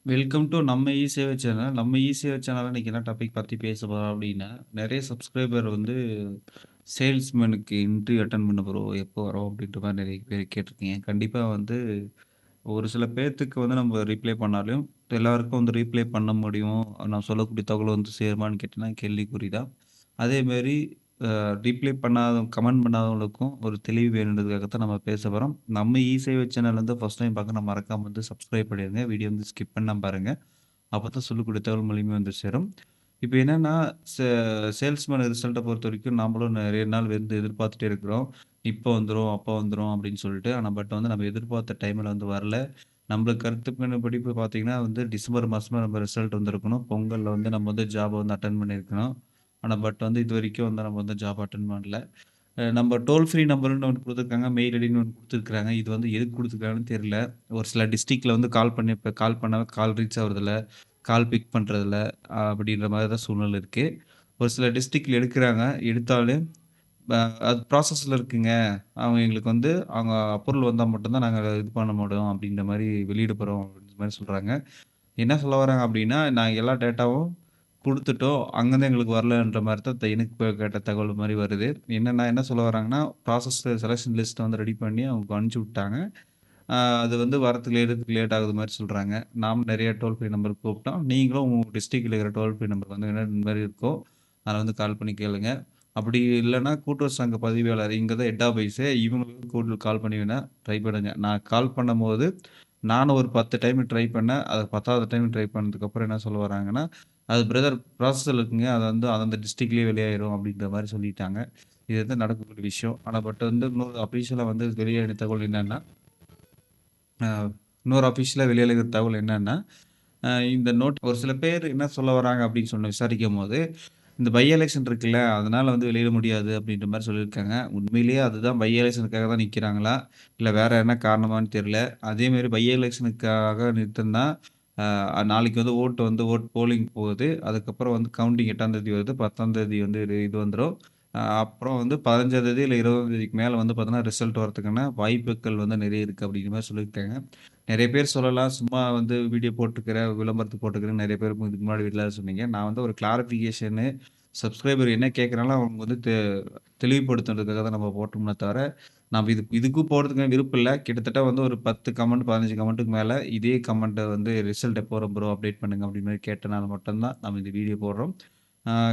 Welcome to நம்ம இ-சேவை channel. நம்ம இ-சேவை சேனல்ல இன்னைக்கு என்ன டாபிக் பத்தி பேச போறோம் அப்டின்னா, நெறைய சப்ஸ்கிரைபர் வந்து சேல்ஸ்மேனுக்கு இன்டர்வியூ அட்டெண்ட் பண்ண ப்ரோ எப்போ வரும் அப்டின்ற மாரி நெறைய பேர் கேட்டிருக்கீங்க. கண்டிப்பா வந்து ஒரு சில பேத்துக்கு வந்து நம்ம ரிப்ளை பண்ணாலும், எல்லாருக்கும் வந்து ரீப்ளை பண்ண முடியும். நான் சொல்லக்கூடிய தகவல் வந்து சேருமான்னு கேட்டீங்கன்னா கேள்விக்குறி தான். அதேமாரி ரீப்ளை பண்ணாத கமெண்ட் பண்ணாதவங்களுக்கும் ஒரு தெளிவு வேணுன்றதுக்காக தான் நம்ம பேச போறோம். நம்ம இ-சேவை சேனல் வந்து ஃபர்ஸ்ட் டைம் பார்க்க மறக்காம வந்து சப்ஸ்கிரைப் பண்ணிருங்க. வீடியோ வந்து ஸ்கிப் பண்ணாம பாருங்க. அப்பதான் சொல்லக்கூடிய தகவல் மூலியமா வந்து சேரும். இப்ப என்னன்னா, சே சேல்ஸ்மேன் ரிசல்ட்ட பொறுத்தவரைக்கும் நாமளும் நெறைய நாள் வந்து எதிர்பார்த்துட்டே இருக்கிறோம். இப்ப வந்துரும், அப்ப வந்துரும் அப்படின்னு சொல்லிட்டு. ஆனா வந்து நம்ம எதிர்பார்த்த டைம்ல வந்து வரல. நம்மளுக்கு கருத்துப்படி இப்ப பார்த்தீங்கன்னா வந்து டிசம்பர் மாசமா நம்ம ரிசல்ட் வந்திருக்கணும். பொங்கல்ல வந்து நம்ம வந்து ஜாப் வந்து அட்டெண்ட் பண்ணியிருக்கணும். ஆனா வந்து இதுவரைக்கும் வந்து நம்ம வந்து ஜாப் அட்டெண்ட் பண்ணல. நம்ம டோல் ஃப்ரீ நம்பர்ன்னு ஒண்ணு குடுத்துருக்காங்க. மெயில் ஐடின்னு ஒண்ணு குடுத்துருக்காங்க. இது வந்து எதுக்கு குடுத்துருக்காங்கன்னு தெரியல. ஒரு சில டிஸ்ட்ரிக்ட்ல வந்து கால் பண்ணி இப்ப கால் பண்ணா கால் ரீச் ஆவுறதில்ல. கால் பிக் பண்றதில்ல. அப்படின்ற மாரி தான் சூழ்நிலை இருக்கு. ஒரு சில டிஸ்ட்ரிக்ட்ல எடுக்குறாங்க. எடுத்தாலும் ப அது ப்ராசஸ்ல இருக்குங்க. அவங்க எங்களுக்கு வந்து அவங்க அப்ரூவல் வந்தா மட்டும் தான் நாங்க இது பண்ண முடியும் அப்படின்ற மாரி வெளியிட போறோம் அப்படின்ற மாரி சொல்றாங்க. என்ன சொல்ல வராங்க அப்படின்னா, நாங்க எல்லா டேட்டாவும் குடுத்துட்டோம். அங்கருந்து எங்களுக்கு வரலன்ற மாரி தான் எனக்கு கேட்ட தகவல் மாரி வருது. என்னன்னா என்ன சொல்ல வராங்கன்னா, ப்ராசஸ் செலக்ஷன் லிஸ்ட்ட வந்து ரெடி பண்ணி அவங்க அனுப்பிச்சு விட்டாங்க. அ அது வந்து வரதுக்கு லேட் ஆகுது மாரி சொல்றாங்க. நாம நெறைய டோல் ஃப்ரீ நம்பருக்கு கூப்பிட்டோம். நீங்களும் உங்க டிஸ்ட்ரிக்ட்ல இருக்கிற டோல் ஃப்ரீ நம்பருக்கு வந்து இந்த மாரி இருக்கும். அதில வந்து கால் பண்ணி கேளுங்க. அப்படி இல்லன்னா கூட்டுறவு சங்க பதிவாளர் இங்க தான் ஹெட் ஆஃபீஸு. இவங்களுக்கு கால் பண்ணி வேணா ட்ரை பண்ணுங்க. நான் கால் பண்ணும்போது நானும் ஒரு 10 டைம் ட்ரை பண்ணேன். அது 10வது டைம் ட்ரை பண்ணதுக்கப்புறம் என்ன சொல்ல வராங்கன்னா, "அது பிரதர் ப்ராசஸ்ல இருக்குங்க. அது வந்து அந்தந்த டிஸ்ட்ரிக்ட்லயே வெளியாயிரும்." அப்படின்ற மாரி சொல்லிட்டாங்க. இது வந்து நடக்கக்கூடிய விஷயம். ஆனா வந்து இன்னொரு அஃபிஷியலா வந்து வெளியான தகவல் என்னன்னா அ இன்னொரு அஃபிஷியலா வெளியாகிற தகவல் என்னன்னா, இந்த ஒரு சில பேர் என்ன சொல்ல வராங்க அப்படின்னு சொல்லி விசாரிக்கும்போது, இந்த பை எலக்ஷன் இருக்குல்ல, அதனால வந்து வெளியிட முடியாது அப்படின்ற மாரி சொல்லியிருக்காங்க. உண்மையிலேயே அதுதான் பை எலக்ஷனுக்காக தான் நிக்கிறாங்களா? இல்ல வேற என்ன காரணமான்னு தெரியல. அதேமாரி பை எலக்ஷனுக்காக நிறுத்தம்னா, நாளைக்கு வந்து ஓட் போலிங் போகுது. அதுக்கப்புறம் வந்து கவுண்டிங் 8ஆம் தேதி வருது. 10ஆம் தேதி வந்து இது வந்துரும். அப்புறம் வந்து 15ஆம் தேதி இல்ல 20ஆம் தேதிக்கு மேல வந்து பார்த்தீங்கன்னா, ரிசல்ட் வரதுக்கான வாய்ப்புகள் வந்து நெறைய இருக்கு அப்படிங்கிற மாரி சொல்லியிருக்காங்க. நெறைய பேர் சொல்லலாம், சும்மா வந்து வீடியோ போட்டுருக்கிறேன், விளம்பரத்துக்கு போட்டுருக்கிறேன்னு நெறைய பேர் இதுக்கு முன்னாடி வீட்ல சொன்னீங்க. நான் வந்து ஒரு கிளாரிஃபிகேஷனு சப்ஸ்கிரைபர் என்ன கேட்குறாங்களோ அவங்க வந்து தெளிவுபடுத்துறதுக்காக தான் நம்ம போட்டோம்னே தவிர, நம்ம இதுக்கும் போடுறதுக்கு விருப்பம் இல்ல. கிட்டத்தட்ட வந்து ஒரு 10 கமெண்ட், 15 கமெண்ட்டுக்கு மேல இதே கமெண்ட்ட வந்து ரிசல்ட் எப்போ வரும் ப்ரோ அப்டேட் பண்ணுங்க அப்டின்ற மாரி கேட்டனால மட்டும் தான் நம்ம இந்த வீடியோ போடுறோம்.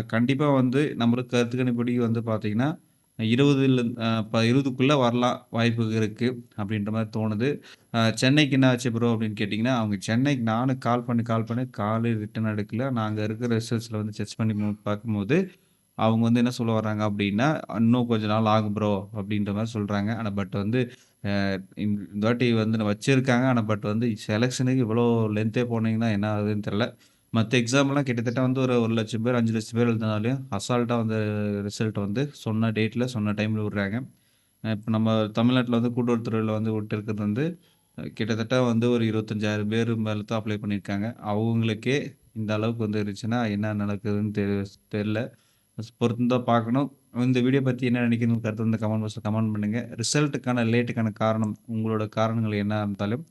கண்டிப்பா வந்து நம்மளுக்கு கருத்து கணிப்படி வந்து பார்த்தீங்கன்னா, 20ல 20க்குள்ள வரலாம் வாய்ப்பு இருக்கு அப்டின்ற மாரி தோணுது. சென்னைக்கு என்ன ஆச்சு ப்ரோ அப்டின்னு கேட்டீங்கன்னா, அவங்க சென்னைக்கு நானும் கால் பண்ணி காலே ரிட்டர்ன் எடுக்கல. நான் அங்க இருக்கிற ரிசல்ட்ஸ்ல வந்து செக் பண்ணி பார்க்கும்போது அவங்க வந்து என்ன சொல்ல வர்றாங்க அப்டின்னா, "இன்னும் கொஞ்ச நாள் ஆகும் ப்ரோ" அப்டின்ற மாரி சொல்றாங்க. ஆனா வந்து அ இந்த வாட்டி வந்து வச்சிருக்காங்க. ஆனா வந்து செலக்ஷனுக்கு இவ்வளோ லென்த்தே போனீங்கன்னா என்ன ஆகுதுன்னு தெரியல. மத்த எக்ஸாம்லாம் கிட்டத்தட்ட வந்து ஒரு 1,00,000 பேர், 5,00,000 பேர் எழுதினாலும் அசால்ட்டா வந்து ரிசல்ட் வந்து சொன்ன டேட்ல, சொன்ன டைம்ல விடுறாங்க. இப்ப நம்ம தமிழ்நாட்ல வந்து கூட்டுறவுத்துறையில வந்து விட்டுருக்கிறது வந்து கிட்டத்தட்ட வந்து ஒரு 25,000 பேர் மேல தான் அப்ளை பண்ணியிருக்காங்க. அவங்களுக்கே இந்த அளவுக்கு வந்து இருந்துச்சுன்னா, என்ன நடக்குதுன்னு தெரியல. பொறுத்து தான் பார்க்கணும். இந்த வீடியோ பத்தி என்ன நினைக்கிறீங்கன்னு கருத்து வந்து கமெண்ட் பாக்ஸ்ல கமெண்ட் பண்ணுங்க. ரிசல்ட்டுக்கான லேட்டுக்கான காரணம், உங்களோட காரணங்கள் என்ன இருந்தாலும்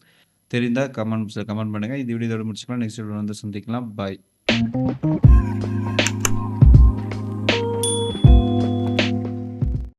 தெரிந்தா கமெண்ட் பாக்ஸ்ல கமெண்ட் பண்ணுங்க. இந்த வீடியோ இதோட முடிச்சுக்கலாம். நெக்ஸ்ட் வீடியோல வந்து சந்திக்கலாம். பாய்.